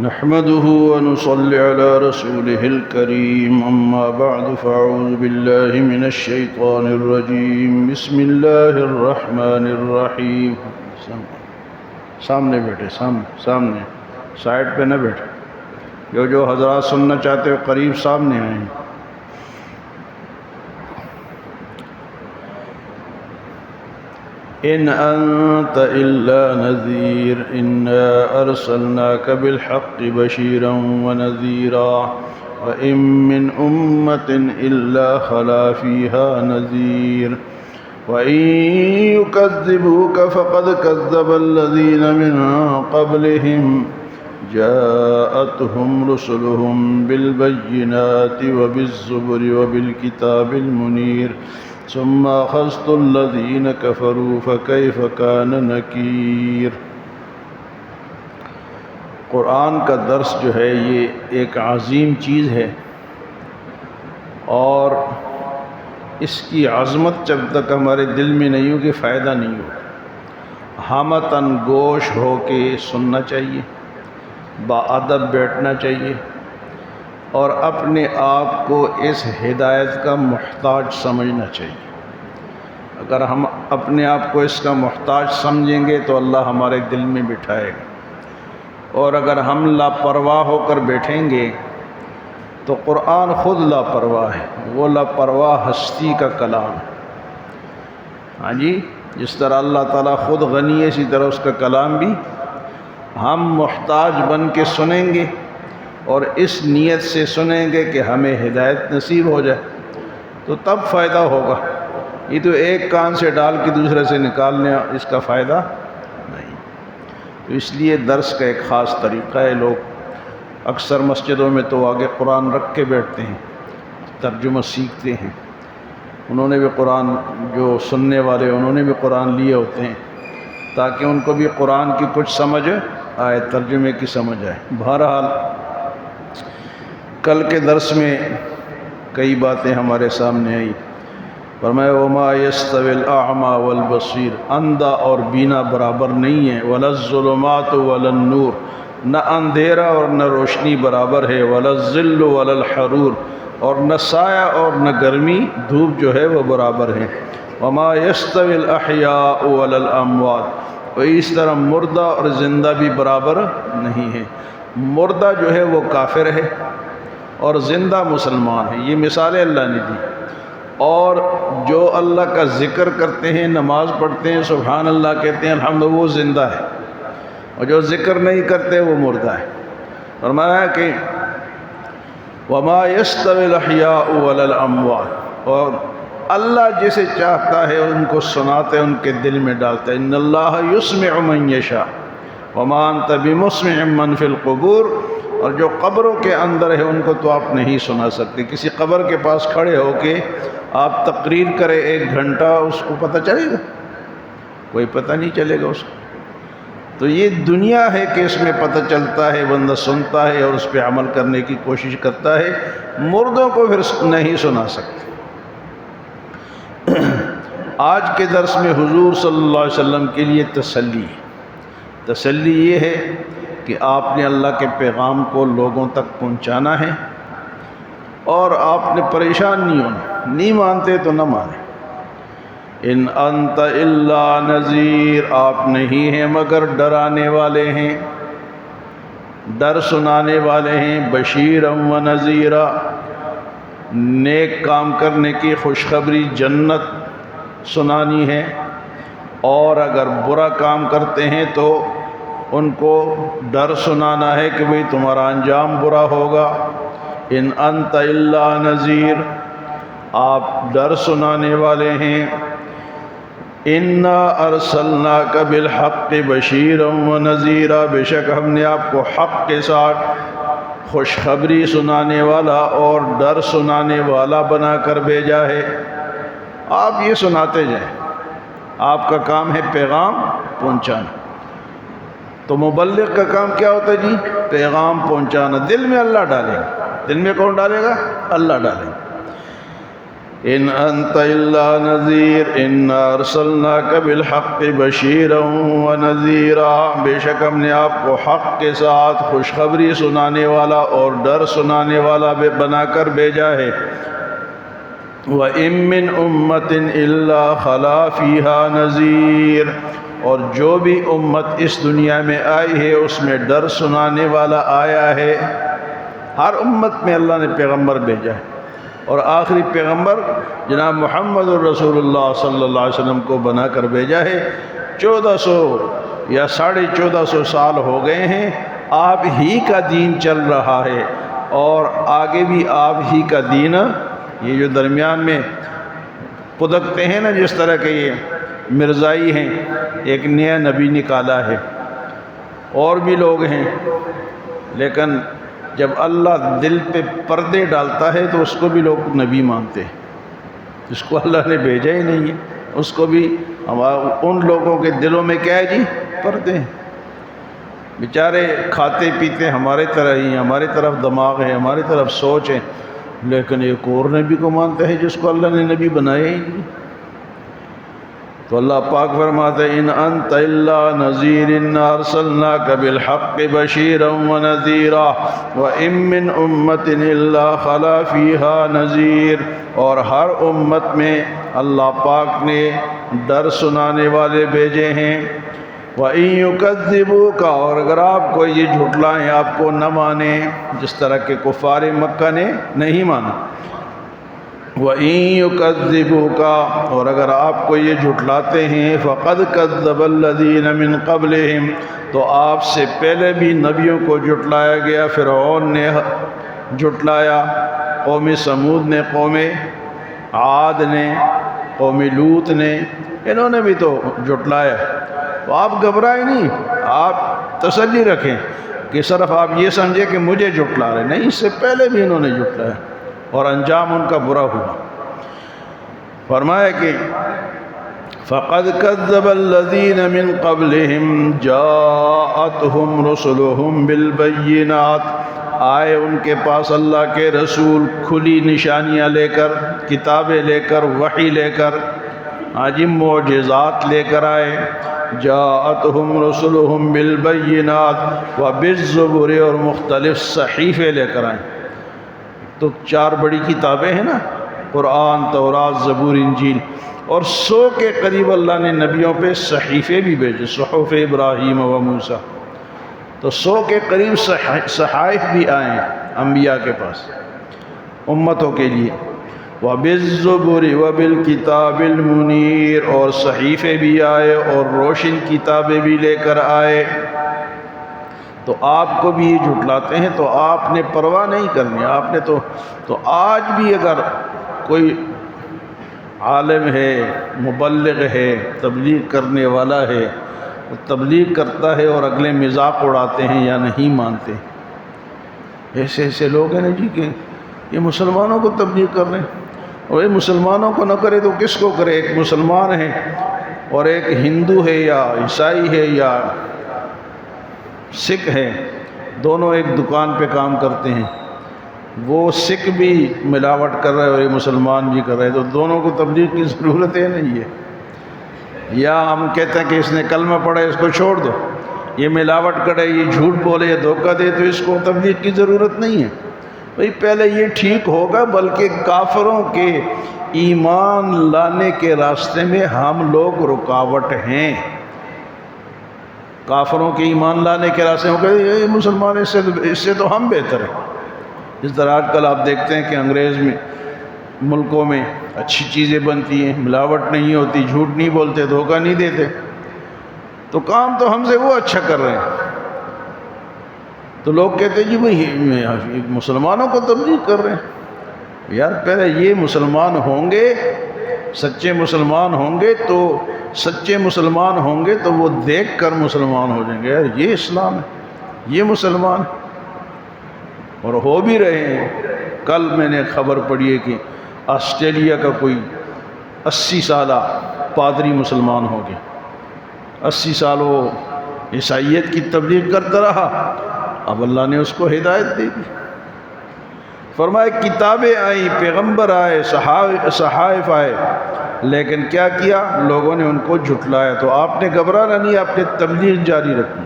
نحمده ونصلي على رسوله الكريم أما بعد فأعوذ بالله من الشيطان الرجيم بسم الله الرحمن الرحيم سامنے بیٹھے سامنے سائڈ پہ نہ بیٹھے جو حضرات سننا چاہتے ہو قریب سامنے آئیں إن أنت إلا نذير إنا أرسلناك بالحق بشيرا ونذيرا وإن من أمة إلا خلا فيها نذير وإن يكذبوك فقد كذب الذين من قبلهم جاءتهم رسلهم بالبينات وبالزبر وبالكتاب المنير ثم أخذت الذين كفروا فكيف كان نكير۔ قرآن کا درس جو ہے یہ ایک عظیم چیز ہے اور اس کی عظمت جب تک ہمارے دل میں نہیں ہوگی فائدہ نہیں ہوگا۔ ہمتاً گوش ہو کے سننا چاہیے، باادب بیٹھنا چاہیے اور اپنے آپ کو اس ہدایت کا محتاج سمجھنا چاہیے۔ اگر ہم اپنے آپ کو اس کا محتاج سمجھیں گے تو اللہ ہمارے دل میں بٹھائے گا، اور اگر ہم لاپرواہ ہو کر بیٹھیں گے تو قرآن خود لاپرواہ ہے، وہ لاپرواہ ہستی کا کلام ہے۔ ہاں جی، جس طرح اللہ تعالیٰ خود غنی ہے اسی طرح اس کا کلام بھی ہم محتاج بن کے سنیں گے اور اس نیت سے سنیں گے کہ ہمیں ہدایت نصیب ہو جائے تو تب فائدہ ہوگا۔ یہ تو ایک کان سے ڈال کے دوسرے سے نکالنے اس کا فائدہ نہیں۔ تو اس لیے درس کا ایک خاص طریقہ ہے۔ لوگ اکثر مسجدوں میں تو آگے قرآن رکھ کے بیٹھتے ہیں، ترجمہ سیکھتے ہیں۔ انہوں نے بھی قرآن، جو سننے والے انہوں نے بھی قرآن لیے ہوتے ہیں تاکہ ان کو بھی قرآن کی کچھ سمجھ آئے، ترجمے کی سمجھ آئے۔ بہرحال کل کے درس میں کئی باتیں ہمارے سامنے آئی۔ فرمایا وما یستوی الاعمی والبصیر، اندھا اور بینا برابر نہیں ہے۔ ولا الظلمات ولا النور، نہ اندھیرا اور نہ روشنی برابر ہے۔ ولا الظل ولا الحرور، اور نہ سایہ اور نہ گرمی دھوپ جو ہے وہ برابر ہے۔ وما یستوی الاحیاء ولا الاموات، اور اس طرح مردہ اور زندہ بھی برابر نہیں ہے۔ مردہ جو ہے وہ کافر ہے اور زندہ مسلمان ہے، یہ مثالیں اللہ نے دی۔ اور جو اللہ کا ذکر کرتے ہیں، نماز پڑھتے ہیں، سبحان اللہ کہتے ہیں، الحمد، وہ زندہ ہے، اور جو ذکر نہیں کرتے وہ مردہ ہے۔ فرمایا کہ وما یستوی الاحیاء ولا الاموات، اور اللہ جسے چاہتا ہے ان کو سناتے، ان کے دل میں ڈالتا ہے۔ ان اللہ یسمع من یشاء وما انت بمسمع من فی القبور، اور جو قبروں کے اندر ہے ان کو تو آپ نہیں سنا سکتے۔ کسی قبر کے پاس کھڑے ہو کے آپ تقریر کریں 1 گھنٹہ، اس کو پتہ چلے گا؟ کوئی پتہ نہیں چلے گا اس کو۔ تو یہ دنیا ہے کہ اس میں پتہ چلتا ہے، بندہ سنتا ہے اور اس پہ عمل کرنے کی کوشش کرتا ہے۔ مردوں کو پھر نہیں سنا سکتے۔ آج کے درس میں حضور صلی اللہ علیہ وسلم کے لیے تسلی یہ ہے کہ آپ نے اللہ کے پیغام کو لوگوں تک پہنچانا ہے، اور آپ نے پریشان نہیں ہونا، نہیں مانتے تو نہ مانیں۔ ان انت الا نذیر، آپ نہیں ہیں مگر ڈرانے والے ہیں، ڈر سنانے والے ہیں۔ بشیرا و نذیرا، نیک کام کرنے کی خوشخبری، جنت سنانی ہے، اور اگر برا کام کرتے ہیں تو ان کو ڈر سنانا ہے کہ بھئی تمہارا انجام برا ہوگا۔ ان انت الا نذیر، آپ ڈر سنانے والے ہیں۔ انا ارسلناک بالحق بشیرا و نذیرا، بے شک ہم نے آپ کو حق کے ساتھ خوشخبری سنانے والا اور ڈر سنانے والا بنا کر بھیجا ہے۔ آپ یہ سناتے جائیں، آپ کا کام ہے پیغام پہنچانا۔ تو مبلغ کا کام کیا ہوتا ہے جی؟ پیغام پہنچانا۔ دل میں اللہ ڈالے گا، دل میں کون ڈالے گا؟ اللہ ڈالے گا۔ ان انت الا نذیر انا ارسلناک بالحق بشیرا ونذیرا، بے شک ہم نے آپ کو حق کے ساتھ خوشخبری سنانے والا اور ڈر سنانے والا بنا کر بھیجا ہے۔ وَإِن مِّنْ أُمَّةٍ إِلَّا خَلَا فِيهَا نَذِيرٌ، اور جو بھی امت اس دنیا میں آئی ہے اس میں ڈر سنانے والا آیا ہے۔ ہر امت میں اللہ نے پیغمبر بھیجا ہے، اور آخری پیغمبر جناب محمد الرسول اللہ صلی اللہ علیہ وسلم کو بنا کر بھیجا ہے۔ 1400 یا 1450 سال ہو گئے ہیں، آپ ہی کا دین چل رہا ہے، اور آگے بھی آپ ہی کا دین۔ یہ جو درمیان میں پدکتے ہیں نا، جس طرح کے یہ مرزائی ہیں، ایک نیا نبی نکالا ہے، اور بھی لوگ ہیں، لیکن جب اللہ دل پہ پردے ڈالتا ہے تو اس کو بھی لوگ نبی مانتے ہیں، جس کو اللہ نے بھیجا ہی نہیں ہے اس کو بھی ان لوگوں کے دلوں میں کیا ہے جی؟ پردے ہیں۔ بیچارے کھاتے پیتے ہمارے طرح ہی، ہماری طرف دماغ ہے، ہماری طرف سوچ ہے، لیکن ایک اور نبی کو مانتا ہے جس کو اللہ نے نبی بنایا ہی نہیں۔ تو اللہ پاک فرماتے ہیں ان انت الا نذیر انا ارسلناک بالحق بشیرا ونذیرا وان من امۃ الا خلا فیہا نذیر، اور ہر امت میں اللہ پاک نے ڈر سنانے والے بھیجے ہیں۔ وَإِن يُكَذِّبُوكَ، اور اگر آپ کو یہ جھٹلائیں، آپ کو نہ مانیں، جس طرح کے کفار مکہ نے نہیں مانا۔ وَإِن يُكَذِّبُوكَ، اور اگر آپ کو یہ جھٹلاتے ہیں، فَقَدْ كَذَّبَ الَّذِينَ مِن قَبْلِهِمْ، تو آپ سے پہلے بھی نبیوں کو جھٹلایا گیا۔ فرعون نے جھٹلایا، قوم سمود نے، قوم عاد نے، قوم لوط نے، انہوں نے بھی تو جھٹلایا۔ تو آپ گھبرائیں نہیں، آپ تسلی رکھیں کہ صرف آپ یہ سمجھیں کہ مجھے جھٹلا رہے، نہیں، اس سے پہلے بھی انہوں نے جھٹلایا اور انجام ان کا برا ہوا۔ فرمایا کہ فَقَدْ كَذَّبَ الَّذِينَ مِن قَبْلِهِمْ جَاءَتْهُمْ رُسُلُهُمْ بِالْبَيِّنَاتِ، آئے ان کے پاس اللہ کے رسول کھلی نشانیاں لے کر، کتابیں لے کر، وحی لے کر، عجیب معجزات لے کر آئے۔ جاءتہم رسلہم بالبینات وبالزبر، اور مختلف صحیفے لے کر آئے۔ تو 4 بڑی کتابیں ہیں نا، قرآن، تورات، زبور، انجیل، اور 100 کے قریب اللہ نے نبیوں پہ صحیفے بھی بھیجے، صحف ابراہیم و موسیٰ۔ تو 100 کے قریب صحائف بھی آئے ہیں انبیاء کے پاس امتوں کے لیے۔ وَبِالزُّبُرِ وَبِالْكِتَابِ الْمُنِيرِ، اور صحیفے بھی آئے اور روشن کتابیں بھی لے کر آئے۔ تو آپ کو بھی یہ جھٹلاتے ہیں تو آپ نے پرواہ نہیں کرنی، آپ نے تو آج بھی اگر کوئی عالم ہے، مبلغ ہے، تبلیغ کرنے والا ہے، وہ تبلیغ کرتا ہے اور اگلے مذاق اڑاتے ہیں یا نہیں مانتے، ایسے ایسے لوگ ہیں نا جی کہ یہ مسلمانوں کو تبلیغ کر رہے ہیں، اور یہ مسلمانوں کو نہ کرے تو کس کو کرے؟ ایک مسلمان ہے اور ایک ہندو ہے یا عیسائی ہے یا سکھ ہے، دونوں ایک دکان پہ کام کرتے ہیں، وہ سکھ بھی ملاوٹ کر رہے اور یہ مسلمان بھی کر رہے، تو دونوں کو تبلیغ کی ضرورت ہے نہیں ہے؟ یا ہم کہتے ہیں کہ اس نے کلمہ پڑھا اس کو چھوڑ دو، یہ ملاوٹ کرے، یہ جھوٹ بولے، یہ دھوکہ دے، تو اس کو تبلیغ کی ضرورت نہیں ہے۔ بھئی پہلے یہ ٹھیک ہوگا، بلکہ کافروں کے ایمان لانے کے راستے میں ہم لوگ رکاوٹ ہیں۔ کافروں کے ایمان لانے کے راستے میں کہ یہ مسلمان اس سے تو ہم بہتر ہیں۔ اس طرح آج کل آپ دیکھتے ہیں کہ انگریز میں ملکوں میں اچھی چیزیں بنتی ہیں، ملاوٹ نہیں ہوتی، جھوٹ نہیں بولتے، دھوکہ نہیں دیتے، تو کام تو ہم سے وہ اچھا کر رہے ہیں۔ تو لوگ کہتے ہیں جی بھئی مسلمانوں کو تبلیغ کر رہے ہیں۔ یار پہلے یہ مسلمان ہوں گے، سچے مسلمان ہوں گے، تو سچے مسلمان ہوں گے تو وہ دیکھ کر مسلمان ہو جائیں گے، یار یہ اسلام ہے، یہ مسلمان ہے، اور ہو بھی رہے ہیں۔ کل میں نے خبر پڑھی ہے کہ آسٹریلیا کا کوئی 80 سالہ پادری مسلمان ہو گیا، 80 سال وہ عیسائیت کی تبلیغ کرتا رہا، اب اللہ نے اس کو ہدایت دے دی۔ فرمایا کتابیں آئیں، پیغمبر آئے، صحائف آئے، لیکن کیا کیا؟ لوگوں نے ان کو جھٹلایا۔ تو آپ نے گھبرانا نہیں، آپ نے تبلیغ جاری رکھنی۔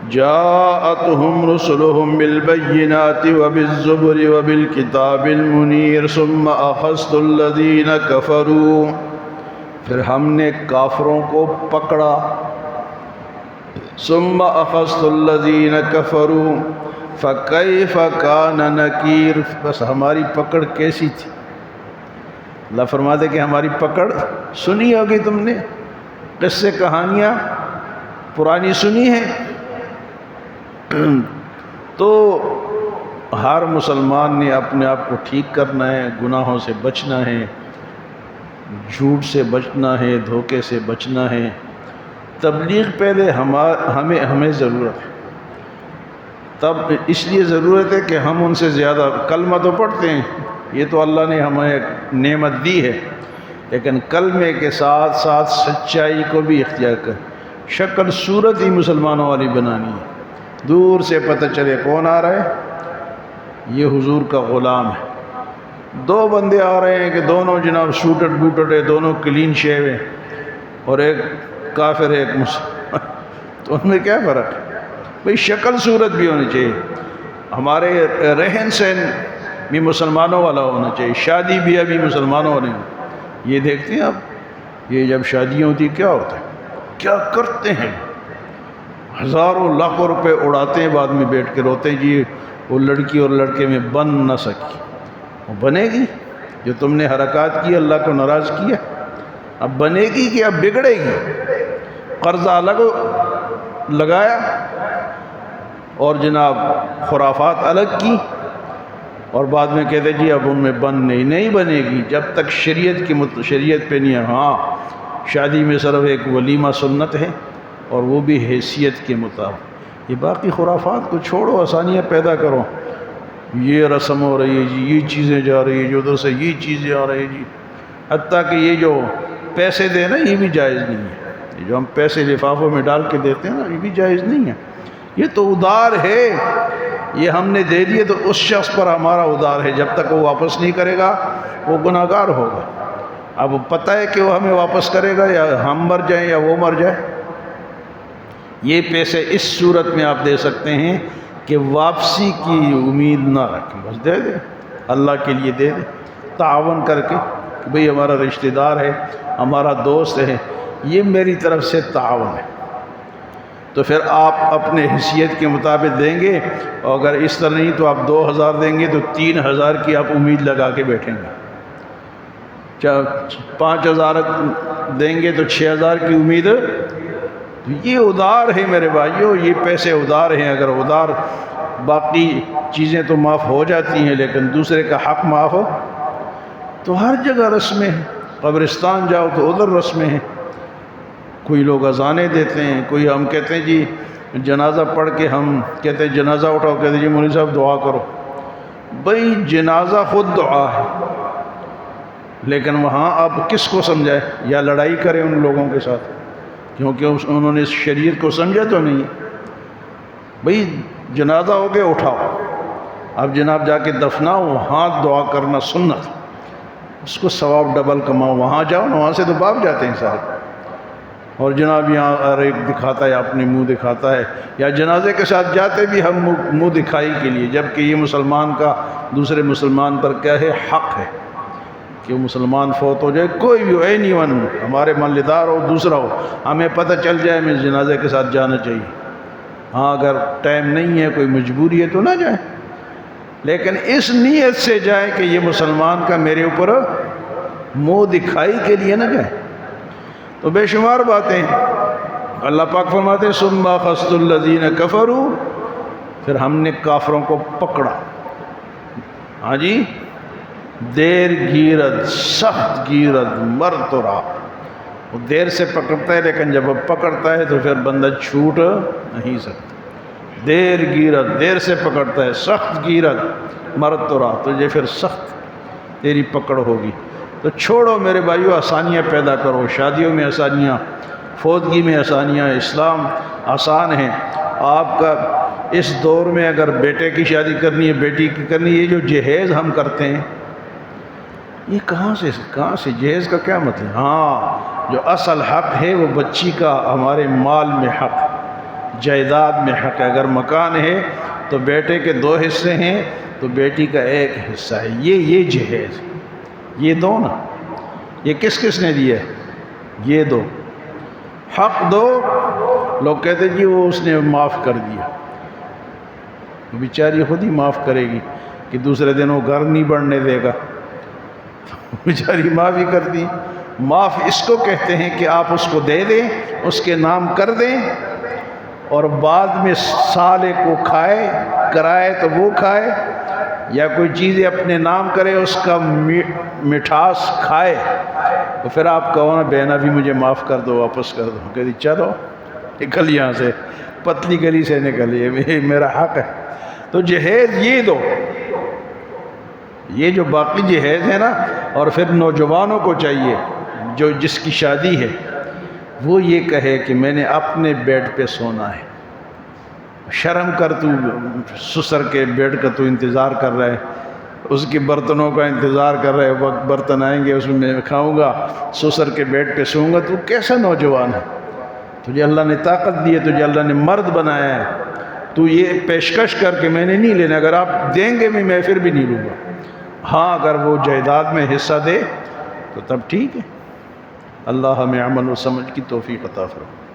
جاءتهم رسلهم بالبينات وبالزبر وبالكتاب المنير ثم أخذت الذين كفروا، پھر ہم نے کافروں کو پکڑا۔ ثم أخذت الذين كفروا فكيف كان نكير، بس ہماری پکڑ کیسی تھی؟ اللہ فرماتے کہ ہماری پکڑ سنی ہوگی تم نے، قصے کہانیاں پرانی سنی ہیں۔ تو ہر مسلمان نے اپنے آپ کو ٹھیک کرنا ہے، گناہوں سے بچنا ہے، جھوٹ سے بچنا ہے، دھوکے سے بچنا ہے۔ تبلیغ پہلے ہمیں ضرورت ہے، تب اس لیے ضرورت ہے کہ ہم ان سے زیادہ کلمہ تو پڑھتے ہیں، یہ تو اللہ نے ہمیں ایک نعمت دی ہے، لیکن کلمے کے ساتھ ساتھ سچائی کو بھی اختیار کر، شکل صورت ہی مسلمانوں والی بنانی ہے۔ دور سے پتہ چلے کون آ رہا ہے، یہ حضور کا غلام ہے۔ دو بندے آ رہے ہیں کہ دونوں جناب سوٹڈ بوٹڈ ہے، دونوں کلین شیو ہیں، اور ایک کافر ہے ایک مسلمان، تو ان میں کیا فرق ہے؟ بھئی شکل صورت بھی ہونی چاہیے، ہمارے رہن سہن بھی مسلمانوں والا ہونا چاہیے، شادی بیاہ بھی مسلمانوں والے ہیں۔ یہ دیکھتے ہیں آپ، یہ جب شادیاں ہوتی کیا ہوتا ہے، کیا کرتے ہیں، ہزاروں لاکھوں روپے اڑاتے ہیں، بعد میں بیٹھ کے روتے ہیں جی وہ لڑکی اور لڑکے میں بن نہ سکی۔ وہ بنے گی، جو تم نے حرکات کی اللہ کو ناراض کیا، اب بنے گی کہ اب بگڑے گی؟ قرضہ الگ لگایا اور جناب خرافات الگ کی، اور بعد میں کہتے جی اب ان میں نہیں بنے گی جب تک شریعت پہ نہیں ہے۔ ہاں شادی میں صرف ایک ولیمہ سنت ہے، اور وہ بھی حیثیت کے مطابق۔ یہ باقی خرافات کو چھوڑو، آسانیاں پیدا کرو۔ یہ رسم ہو رہی ہے جی، یہ چیزیں جا رہی ہیں، جو ادھر سے یہ چیزیں آ رہی ہیں جی، حتیٰ کہ یہ جو پیسے دیں نا یہ بھی جائز نہیں ہے، یہ جو ہم پیسے لفافوں میں ڈال کے دیتے ہیں نا یہ بھی جائز نہیں ہے۔ یہ تو ادار ہے، یہ ہم نے دے دیے تو اس شخص پر ہمارا ادار ہے، جب تک وہ واپس نہیں کرے گا وہ گناہ گار ہوگا۔ اب پتہ ہے کہ وہ ہمیں واپس کرے گا، یا ہم مر جائیں یا وہ مر جائے۔ یہ پیسے اس صورت میں آپ دے سکتے ہیں کہ واپسی کی امید نہ رکھیں، بس دے دیں، اللہ کے لیے دے دیں، تعاون کر کے کہ بھئی ہمارا رشتہ دار ہے، ہمارا دوست ہے، یہ میری طرف سے تعاون ہے۔ تو پھر آپ اپنے حیثیت کے مطابق دیں گے، اور اگر اس طرح نہیں تو آپ 2000 دیں گے تو 3000 کی آپ امید لگا کے بیٹھیں گے، 5000 دیں گے تو 6000 کی امید۔ یہ ادار ہے میرے بھائیوں، یہ پیسے ادار ہیں۔ اگر ادار باقی چیزیں تو معاف ہو جاتی ہیں، لیکن دوسرے کا حق معاف ہو تو ہر جگہ رسمیں ہیں۔ قبرستان جاؤ تو ادھر رسمیں ہیں، کوئی لوگ اذانیں دیتے ہیں، کوئی ہم کہتے ہیں جی جنازہ پڑھ کے ہم کہتے ہیں جنازہ اٹھاؤ، کہتے ہیں جی مولوی صاحب دعا کرو۔ بھئی جنازہ خود دعا ہے، لیکن وہاں آپ کس کو سمجھائے؟ یا لڑائی کریں ان لوگوں کے ساتھ کیونکہ انہوں نے اس شریعت کو سمجھا تو نہیں ہے۔ بھئی جنازہ ہو کے اٹھاؤ، اب جناب جا کے دفناؤ، وہاں دعا کرنا سنت، اس کو ثواب ڈبل کماؤ۔ وہاں جاؤ نا، وہاں سے تو باپ جاتے ہیں سارے، اور جناب یہاں ہر ایک دکھاتا ہے، اپنے منہ دکھاتا ہے، یا جنازے کے ساتھ جاتے بھی ہم منہ دکھائی کے لیے، جبکہ یہ مسلمان کا دوسرے مسلمان پر کیا ہے؟ حق ہے کہ وہ مسلمان فوت ہو جائے، کوئی بھی ہو، اینی ون، ہمارے محلے دار ہو دوسرا ہو، ہمیں پتہ چل جائے ہمیں جنازے کے ساتھ جانا چاہیے۔ ہاں اگر ٹائم نہیں ہے، کوئی مجبوری ہے تو نہ جائیں، لیکن اس نیت سے جائیں کہ یہ مسلمان کا میرے اوپر منہ دکھائی کے لیے نہ جائیں۔ تو بے شمار باتیں اللہ پاک فرماتے ہیں ثم اخذت الذین کفروا، پھر ہم نے کافروں کو پکڑا۔ ہاں جی، دیر گیرد، سخت گیرد، مرد تو رہا، وہ دیر سے پکڑتا ہے، لیکن جب وہ پکڑتا ہے تو پھر بندہ چھوٹ نہیں سکتا۔ دیر گیرد، دیر سے پکڑتا ہے، سخت گیرد، مرد تو رہا، تجھے پھر سخت تیری پکڑ ہوگی۔ تو چھوڑو میرے بھائیو، آسانیاں پیدا کرو، شادیوں میں آسانیاں، فوتگی میں آسانیاں، اسلام آسان ہے۔ آپ کا اس دور میں اگر بیٹے کی شادی کرنی ہے، بیٹی کی کرنی ہے، یہ جو جہیز ہم کرتے ہیں یہ کہاں سے جہیز کا کیا مطلب؟ ہاں، جو اصل حق ہے وہ بچی کا ہمارے مال میں حق، جائیداد میں حق ہے۔ اگر مکان ہے تو بیٹے کے 2 حصے ہیں تو بیٹی کا 1 حصہ ہے۔ یہ جہیز، یہ دو نا، یہ کس نے دیا ہے؟ یہ دو، حق دو۔ لوگ کہتے جی وہ اس نے معاف کر دیا، بیچاری خود ہی معاف کرے گی کہ دوسرے دن وہ گھر نہیں بڑھنے دے گا، بیچاری معاف ہی کر دی۔ معاف اس کو کہتے ہیں کہ آپ اس کو دے دیں، اس کے نام کر دیں، اور بعد میں سالے کو کھائے، کرائے تو وہ کھائے، یا کوئی چیزیں اپنے نام کرے اس کا مٹھاس کھائے، تو پھر آپ کہو نا بہنا بھی مجھے معاف کر دو، واپس کر دو، کہتی چلو نکل یہاں سے، پتلی گلی سے نکلیے، میرا حق ہے۔ تو جہیز یہ دو، یہ جو باقی جہیز ہے نا، اور پھر نوجوانوں کو چاہیے جو جس کی شادی ہے وہ یہ کہے کہ میں نے اپنے بیڈ پہ سونا ہے۔ شرم کر، تو سسر کے بیڈ کا تو انتظار کر رہا ہے، اس کے برتنوں کا انتظار کر رہے، وقت برتن آئیں گے اس میں کھاؤں گا، سسر کے بیڈ پہ سوؤں گا، تو کیسا نوجوان ہے؟ تجھے اللہ نے طاقت دی ہے، تجھے اللہ نے مرد بنایا ہے، تو یہ پیشکش کر کے میں نے نہیں لینا، اگر آپ دیں گے بھی میں پھر بھی نہیں لوں گا۔ ہاں اگر وہ جائیداد میں حصہ دے تو تب ٹھیک ہے۔ اللہ ہمیں عمل و سمجھ کی توفیق عطا فرمائے۔